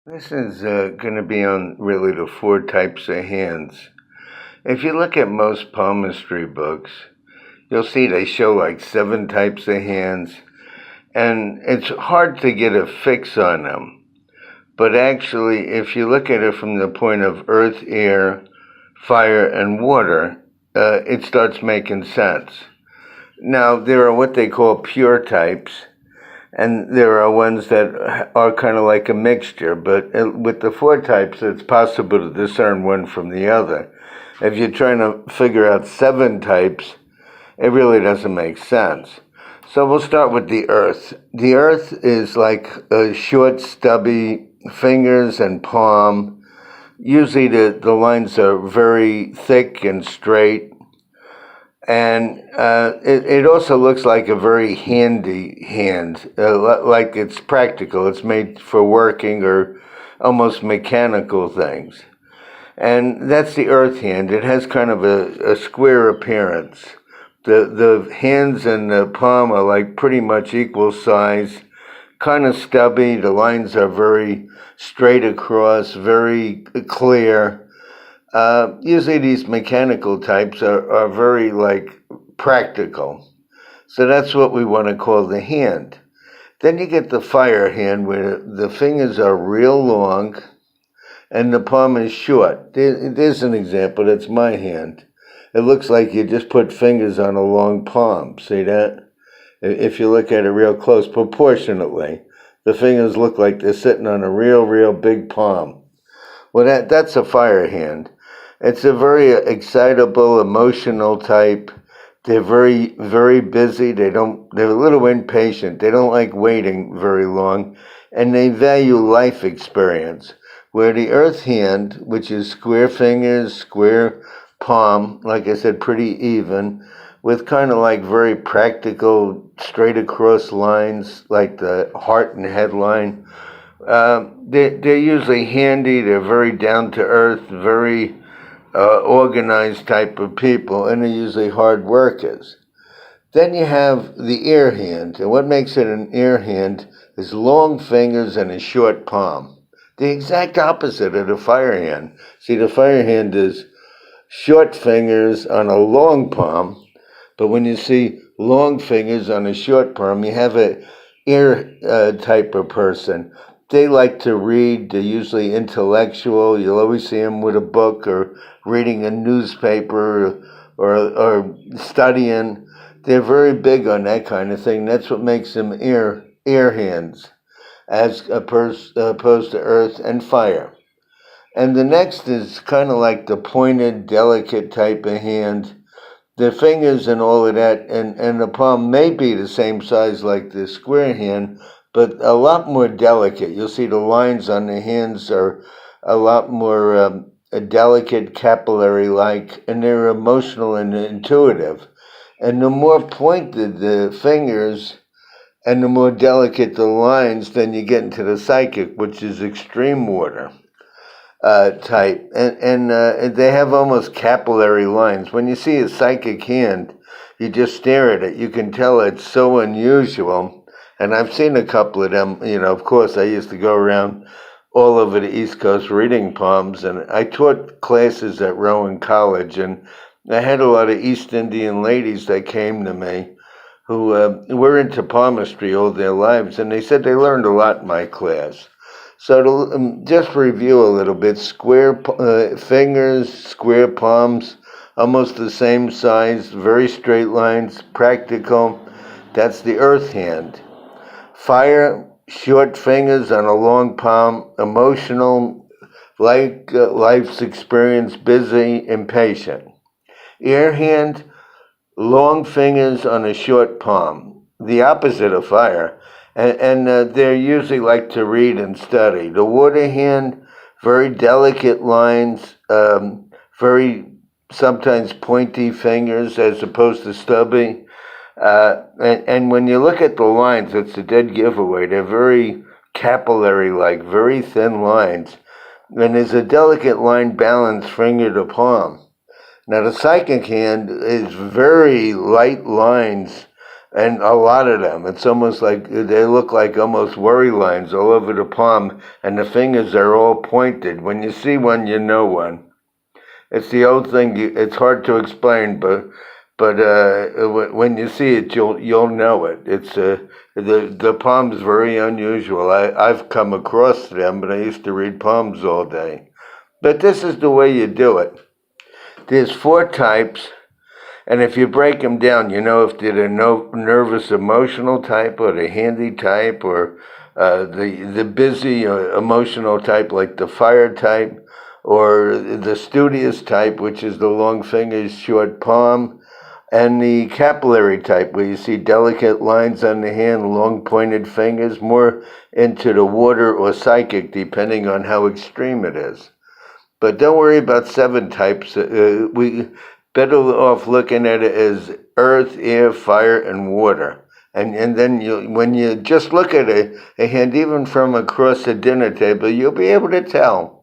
This is going to be on really the four types of hands. If you look at most palmistry books, you'll see they show like seven types of hands, and it's hard to get a fix on them. But actually, if you look at it from the point of earth, air, fire, and water, it starts making sense. Now, there are what they call pure types, and there are ones that are kind of like a mixture, but with the four types, it's possible to discern one from the other. If you're trying to figure out seven types, it really doesn't make sense. So we'll start with the earth. The earth is like short, stubby fingers and palm. Usually the lines are very thick and straight, and it also looks like a very handy hand, like it's practical. It's made for working or almost mechanical things. And that's the earth hand. It has kind of a square appearance. The hands and the palm are like pretty much equal size, kind of stubby. The lines are very straight across, very clear. Usually these mechanical types are very like practical. So that's what we want to call the hand. Then you get the fire hand where the fingers are real long and the palm is short. There's an example. That's my hand. It looks like you just put fingers on a long palm. See that? If you look at it real close, proportionately, the fingers look like they're sitting on a real big palm. Well, that's a fire hand. It's a very excitable, emotional type. They're very busy. They're a little impatient. They don't like waiting very long, and they value life experience. Where the earth hand, which is square fingers, square palm, like I said, pretty even, with kind of like very practical, straight across lines, like the heart and head line. They're usually handy. They're very down to earth, very organized type of people, and they're usually hard workers. Then you have the ear hand, and what makes it an ear hand is long fingers and a short palm. The exact opposite of the fire hand. See, the fire hand is short fingers on a long palm, but when you see long fingers on a short palm, you have a ear type of person. They like to read. They're usually intellectual. You'll always see them with a book or reading a newspaper or studying. They're very big on that kind of thing. That's what makes them ear hands, as opposed to earth and fire. And the next is kind of like the pointed, delicate type of hand. The fingers and all of that, and the palm may be the same size like the square hand, but a lot more delicate. You'll see the lines on the hands are a lot more delicate, capillary-like, and they're emotional and intuitive. And the more pointed the fingers and the more delicate the lines, then you get into the psychic, which is extreme water type. And they have almost capillary lines. When you see a psychic hand, you just stare at it. You can tell it's so unusual. And I've seen a couple of them. Of course, I used to go around all over the East Coast reading palms, and I taught classes at Rowan College, and I had a lot of East Indian ladies that came to me who were into palmistry all their lives, and they said they learned a lot in my class. So to just review a little bit, square fingers, square palms, almost the same size, very straight lines, practical. That's the earth hand. Fire, short fingers on a long palm, emotional, like life's experience, busy, impatient. Air hand, long fingers on a short palm, the opposite of fire. And they usually like to read and study. The water hand, very delicate lines, very sometimes pointy fingers as opposed to stubby. And when you look at the lines, it's a dead giveaway. They're very capillary-like, very thin lines. And there's a delicate line balance finger to palm. Now, the psychic hand is very light lines, and a lot of them. It's almost like they look like almost worry lines all over the palm, and the fingers are all pointed. When you see one, you know one. It's the old thing. It's hard to explain, but when you see it, you'll know it. It's the palm's very unusual. I've come across them, but I used to read palms all day. But this is the way you do it. There's 4 types, and if you break them down, you know if they're the nervous emotional type, or the handy type, or the busy emotional type, like the fire type, or the studious type, which is the long fingers, short palm, and the capillary type, where you see delicate lines on the hand, long pointed fingers, more into the water or psychic, depending on how extreme it is. But don't worry about 7 types. We better off looking at it as earth, air, fire, and water. And then when you just look at a hand, even from across the dinner table, you'll be able to tell.